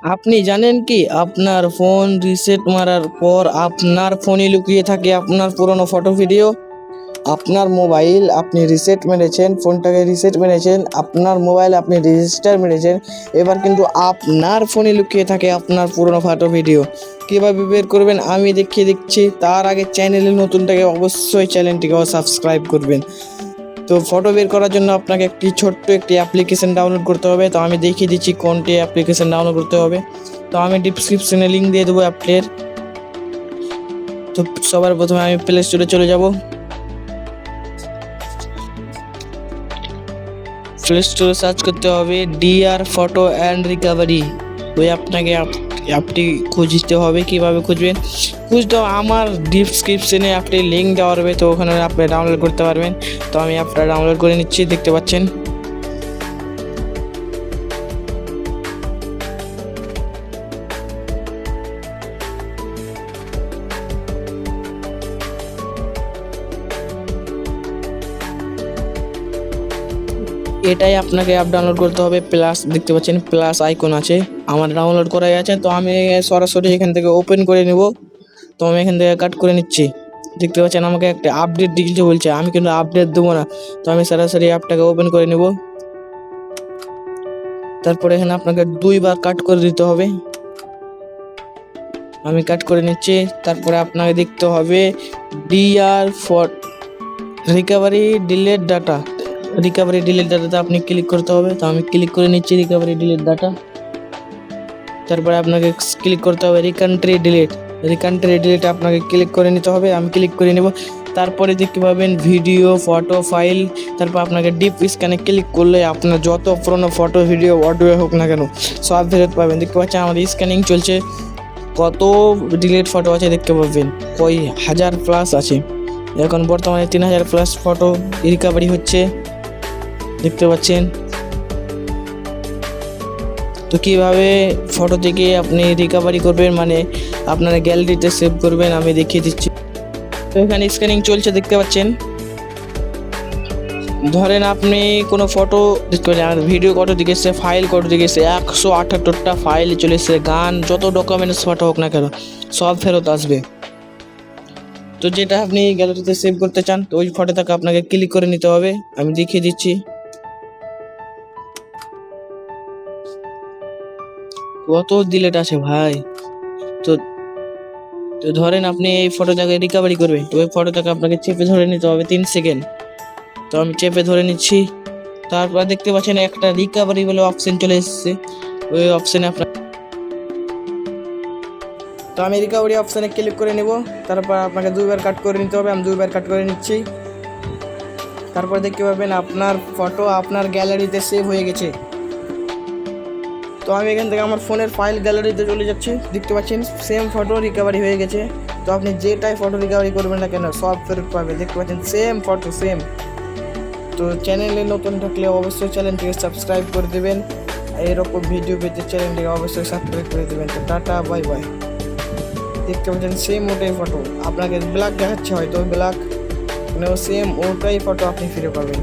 আপনি জানেন কি আপনার ফোন রিসেট মারার পর আপনার ফোনে লুকিয়ে থাকে আপনার পুরনো ফটো ভিডিও। আপনার মোবাইল আপনি রিসেট মেরেছেন, ফোনটাকে রিসেট মেরেছেন, আপনার মোবাইল আপনি রেজিস্টার মেরেছেন, এবার কিন্তু আপনার ফোনে লুকিয়ে থাকে আপনার পুরনো ফটো ভিডিও। কীভাবে বের করবেন আমি দেখিয়ে দিচ্ছি। তার আগে চ্যানেলে নতুন থেকে অবশ্যই চ্যানেলটিকেও সাবস্ক্রাইব করবেন। তো ফটো বের করার জন্য আপনাকে ছোট্ট একটি অ্যাপ্লিকেশন ডাউনলোড করতে হবে। তো আমি দেখিয়ে দিচ্ছি কোনটি অ্যাপ্লিকেশন ডাউনলোড করতে হবে। তো আমি ডিসক্রিপশনে লিঙ্ক দিয়ে দেবো অ্যাপটির। তো সবার প্রথমে আমি প্লে স্টোরে চলে যাব। প্লে স্টোরে সার্চ করতে হবে ডিআর ফটো অ্যান্ড রিকভারি। ওই আপনাকে অ্যাপটি খুঁজতে হবে। কীভাবে খুঁজবেন, খুঁজতে আমার ডিসক্রিপশনে অ্যাপটি লিঙ্ক দেওয়া হবে, তো ওখানে আপনি ডাউনলোড করতে পারবেন। তো আমি অ্যাপটা ডাউনলোড করে নিচ্ছি, দেখতে পাচ্ছেন। এটাই আপনাকে অ্যাপ ডাউনলোড করতে হবে। প্লাস দেখতে পাচ্ছেন প্লাস আইকন আছে, আমার ডাউনলোড করাই আছে। তো আমি সরাসরি এখান থেকে ওপেন করে নেব। তো আমি এখান থেকে কাট করে নিচ্ছি। দেখতে পাচ্ছেন আমাকে একটা আপডেট দিতে বলছে, আমি কিন্তু আপডেট দেবো না। তো আমি সরাসরি অ্যাপটাকে ওপেন করে নেব। তারপরে এখানে আপনাকে 2বার কাট করে দিতে হবে। আমি কাট করে নিচ্ছি। তারপরে আপনাকে দেখতে হবে DR for recovery delete data. Recovery delete ডাটাতে আপনি ক্লিক করতে হবে। তো আমি ক্লিক করে নিচ্ছি রিকভারি ডিলেট ডাটা। তারপরে আপনাকে ক্লিক করতে হবে রিকান্ট্রি ডিলিট। রিকান্ট্রি ডিলিট আপনাকে ক্লিক করে নিতে হবে। আমি ক্লিক করে নেব। তারপরে দেখতে পাবেন ভিডিও, ফটো, ফাইল। তারপর আপনাকে ডিপ স্ক্যানে ক্লিক করলে আপনার যত পুরনো ফটো, ভিডিও, অডিও হোক না কেন সব ফেরত পাবেন। দেখতে পাচ্ছেন আমার স্ক্যানিং চলছে। কত ডিলিট ফটো আছে দেখতে পাবেন, কই হাজার প্লাস আছে। এখন বর্তমানে 3000 প্লাস ফটো রিকভারি হচ্ছে, দেখতে পাচ্ছেন। তো কীভাবে ফটো থেকে আপনি রিকভারি করবেন, মানে আপনারা গ্যালারিতে সেভ করবেন, আমি দেখিয়ে দিচ্ছি। তো এখানে স্ক্যানিং চলছে, দেখতে পাচ্ছেন। ধরেন আপনি কোনো ফটো দেখতে পাচ্ছেন, আর ভিডিও কত দিকে এসছে, ফাইল কত দিকে এসছে, 178টা ফাইল চলে এসছে। গান, যত ডকুমেন্টস ফটো হোক না কেন সব ফেরত আসবে। তো যেটা আপনি গ্যালারিতে সেভ করতে চান, তো ওই ফটোটাকে আপনাকে ক্লিক করে নিতে হবে। আমি দেখিয়ে দিচ্ছি কত ডিলেট আছে ভাই। তো তো ধরেন আপনি এই ফটোটাকে রিকভারি করবেন, তো ওই ফটোটাকে আপনাকে চেপে ধরে নিতে হবে 3 সেকেন্ড। তো আমি চেপে ধরে নিচ্ছি। তারপর দেখতে পাচ্ছেন একটা রিকভারি বলে অপশন চলে এসেছে, ওই অপশানে আপনার। তো আমি রিকভারি অপশানে ক্লিক করে নেব। তারপর আপনাকে 2বার কাট করে নিতে হবে। আমি 2বার কাট করে নিচ্ছি। তারপর দেখতে পাবেন আপনার ফটো আপনার গ্যালারিতে সেভ হয়ে গেছে। তো আমি এখান থেকে আমার ফোনের ফাইল গ্যালারিতে চলে যাচ্ছি। দেখতে পাচ্ছেন সেম ফটো রিকভারি হয়ে গেছে। তো আপনি যেটাই ফটো রিকভারি করবেন না কেন সব ফেরত পাবেন। দেখতে পাচ্ছেন সেম ফটো সেম। তো চ্যানেলে নতুন থাকলে অবশ্যই চ্যানেলটিকে সাবস্ক্রাইব করে দেবেন। এরকম ভিডিও পেতে চ্যানেলটিকে অবশ্যই সাবস্ক্রাইব করে দেবেন। তো টাটা, বাই বাই। দেখতে পাচ্ছেন সেম ওটাই ফটো, আপনাকে ব্ল্যাক দেখাচ্ছে হয়তো ব্ল্যাক, মানে সেম ওটাই ফটো আপনি ফিরে পাবেন।